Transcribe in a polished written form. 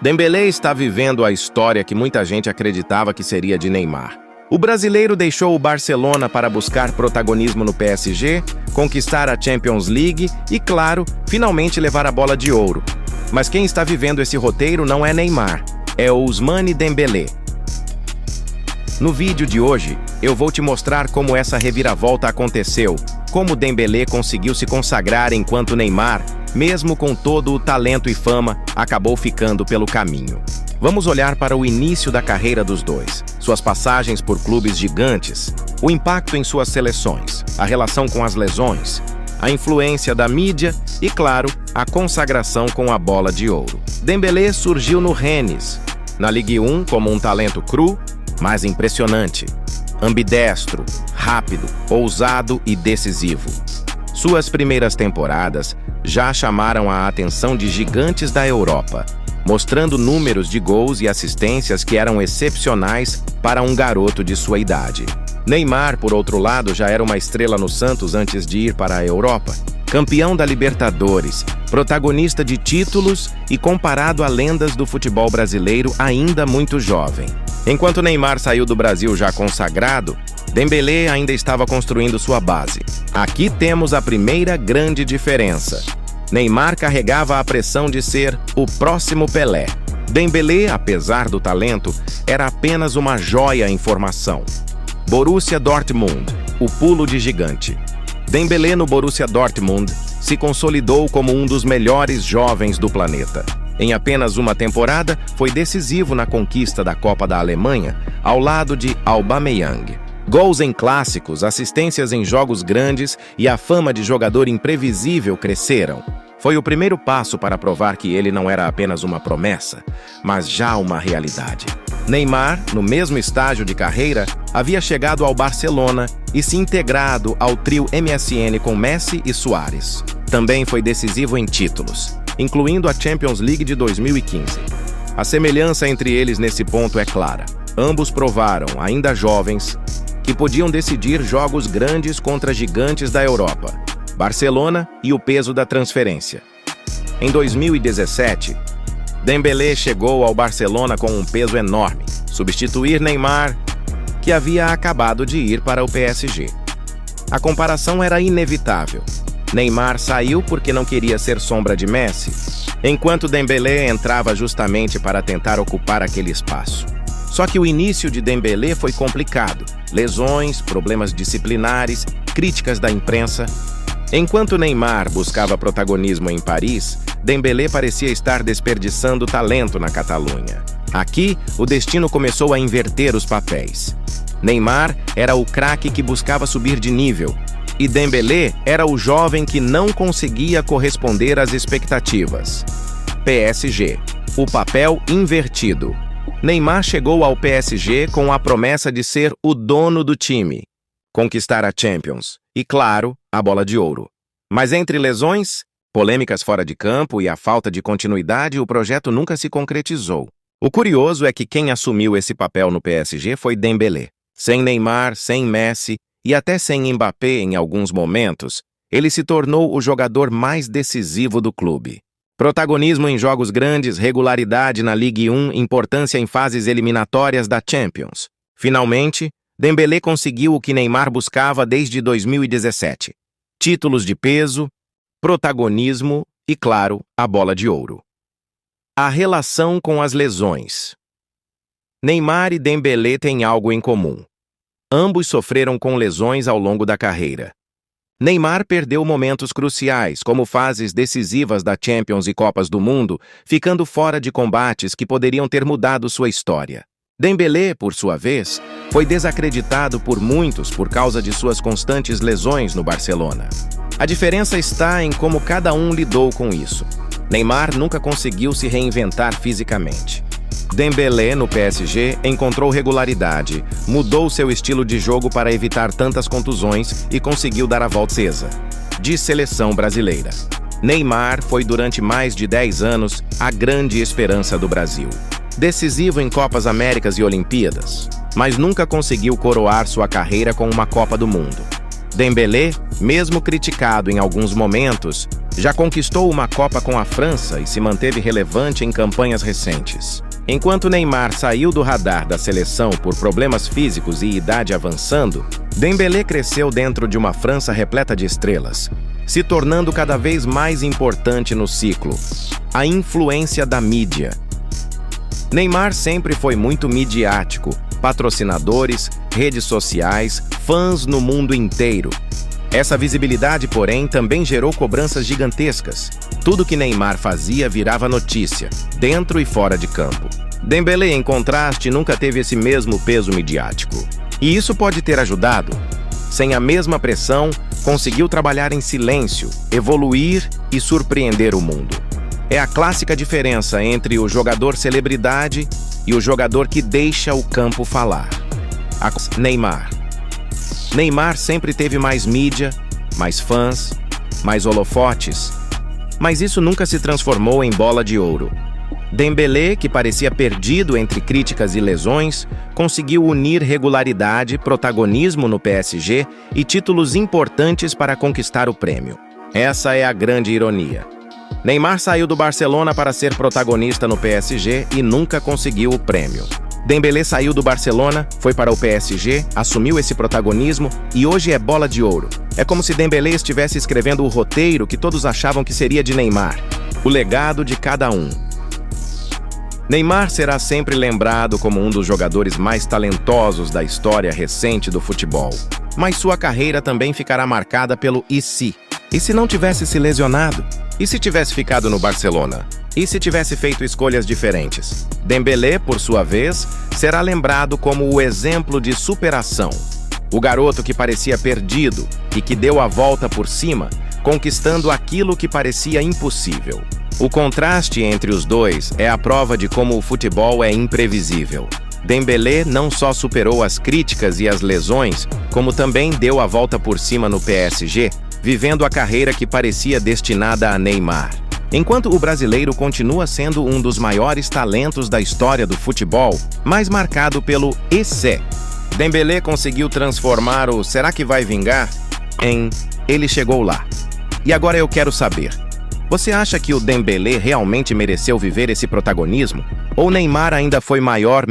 Dembélé está vivendo a história que muita gente acreditava que seria de Neymar. O brasileiro deixou o Barcelona para buscar protagonismo no PSG, conquistar a Champions League e, claro, finalmente levar a bola de ouro. Mas quem está vivendo esse roteiro não é Neymar, é Ousmane Dembélé. No vídeo de hoje, eu vou te mostrar como essa reviravolta aconteceu, como Dembélé conseguiu se consagrar enquanto Neymar, mesmo com todo o talento e fama, acabou ficando pelo caminho. Vamos olhar para o início da carreira dos dois, suas passagens por clubes gigantes, o impacto em suas seleções, a relação com as lesões, a influência da mídia e, claro, a consagração com a bola de ouro. Dembélé surgiu no Rennes, na Ligue 1 como um talento cru, mas impressionante, ambidestro, rápido, ousado e decisivo. Suas primeiras temporadas já chamaram a atenção de gigantes da Europa, mostrando números de gols e assistências que eram excepcionais para um garoto de sua idade. Neymar, por outro lado, já era uma estrela no Santos antes de ir para a Europa. Campeão da Libertadores, protagonista de títulos e comparado a lendas do futebol brasileiro ainda muito jovem. Enquanto Neymar saiu do Brasil já consagrado, Dembélé ainda estava construindo sua base. Aqui temos a primeira grande diferença. Neymar carregava a pressão de ser o próximo Pelé. Dembélé, apesar do talento, era apenas uma joia em formação. Borussia Dortmund, o pulo de gigante. Dembélé no Borussia Dortmund se consolidou como um dos melhores jovens do planeta. Em apenas uma temporada, foi decisivo na conquista da Copa da Alemanha, ao lado de Aubameyang. Gols em clássicos, assistências em jogos grandes e a fama de jogador imprevisível cresceram. Foi o primeiro passo para provar que ele não era apenas uma promessa, mas já uma realidade. Neymar, no mesmo estágio de carreira, havia chegado ao Barcelona e se integrado ao trio MSN com Messi e Suárez. Também foi decisivo em títulos, incluindo a Champions League de 2015. A semelhança entre eles nesse ponto é clara. Ambos provaram, ainda jovens, que podiam decidir jogos grandes contra gigantes da Europa, Barcelona e o peso da transferência. Em 2017, Dembélé chegou ao Barcelona com um peso enorme, substituir Neymar, que havia acabado de ir para o PSG. A comparação era inevitável. Neymar saiu porque não queria ser sombra de Messi, enquanto Dembélé entrava justamente para tentar ocupar aquele espaço. Só que o início de Dembélé foi complicado. Lesões, problemas disciplinares, críticas da imprensa. Enquanto Neymar buscava protagonismo em Paris, Dembélé parecia estar desperdiçando talento na Catalunha. Aqui, o destino começou a inverter os papéis. Neymar era o craque que buscava subir de nível, e Dembélé era o jovem que não conseguia corresponder às expectativas. PSG. O papel invertido. Neymar chegou ao PSG com a promessa de ser o dono do time, conquistar a Champions e, claro, a bola de ouro. Mas entre lesões, polêmicas fora de campo e a falta de continuidade, o projeto nunca se concretizou. O curioso é que quem assumiu esse papel no PSG foi Dembélé. Sem Neymar, sem Messi e até sem Mbappé em alguns momentos, ele se tornou o jogador mais decisivo do clube. Protagonismo em jogos grandes, regularidade na Ligue 1, importância em fases eliminatórias da Champions. Finalmente, Dembélé conseguiu o que Neymar buscava desde 2017. Títulos de peso, protagonismo e, claro, a bola de ouro. A relação com as lesões. Neymar e Dembélé têm algo em comum. Ambos sofreram com lesões ao longo da carreira. Neymar perdeu momentos cruciais, como fases decisivas da Champions e Copas do Mundo, ficando fora de combates que poderiam ter mudado sua história. Dembélé, por sua vez, foi desacreditado por muitos por causa de suas constantes lesões no Barcelona. A diferença está em como cada um lidou com isso. Neymar nunca conseguiu se reinventar fisicamente. Dembélé, no PSG, encontrou regularidade, mudou seu estilo de jogo para evitar tantas contusões e conseguiu dar a volta acesa. De seleção brasileira. Neymar foi durante mais de 10 anos a grande esperança do Brasil. Decisivo em Copas Américas e Olimpíadas, mas nunca conseguiu coroar sua carreira com uma Copa do Mundo. Dembélé, mesmo criticado em alguns momentos, Já conquistou uma Copa com a França e se manteve relevante em campanhas recentes. Enquanto Neymar saiu do radar da seleção por problemas físicos e idade avançando, Dembélé cresceu dentro de uma França repleta de estrelas, se tornando cada vez mais importante no ciclo. A influência da mídia. Neymar sempre foi muito midiático, patrocinadores, redes sociais, fãs no mundo inteiro. Essa visibilidade, porém, também gerou cobranças gigantescas. Tudo que Neymar fazia virava notícia, dentro e fora de campo. Dembélé, em contraste, nunca teve esse mesmo peso midiático. E isso pode ter ajudado. Sem a mesma pressão, conseguiu trabalhar em silêncio, evoluir e surpreender o mundo. É a clássica diferença entre o jogador celebridade e o jogador que deixa o campo falar. Neymar. Neymar sempre teve mais mídia, mais fãs, mais holofotes, mas isso nunca se transformou em bola de ouro. Dembélé, que parecia perdido entre críticas e lesões, conseguiu unir regularidade, protagonismo no PSG e títulos importantes para conquistar o prêmio. Essa é a grande ironia. Neymar saiu do Barcelona para ser protagonista no PSG e nunca conseguiu o prêmio. Dembélé saiu do Barcelona, foi para o PSG, assumiu esse protagonismo e hoje é bola de ouro. É como se Dembélé estivesse escrevendo o roteiro que todos achavam que seria de Neymar. O legado de cada um. Neymar será sempre lembrado como um dos jogadores mais talentosos da história recente do futebol. Mas sua carreira também ficará marcada pelo e se. E se não tivesse se lesionado? E se tivesse ficado no Barcelona? E se tivesse feito escolhas diferentes? Dembélé, por sua vez, será lembrado como o exemplo de superação. O garoto que parecia perdido e que deu a volta por cima, conquistando aquilo que parecia impossível. O contraste entre os dois é a prova de como o futebol é imprevisível. Dembélé não só superou as críticas e as lesões, como também deu a volta por cima no PSG, vivendo a carreira que parecia destinada a Neymar. Enquanto o brasileiro continua sendo um dos maiores talentos da história do futebol, mais marcado pelo e se. Dembélé conseguiu transformar o "será que vai vingar?" em "ele chegou lá". E agora eu quero saber, você acha que o Dembélé realmente mereceu viver esse protagonismo? Ou Neymar ainda foi maior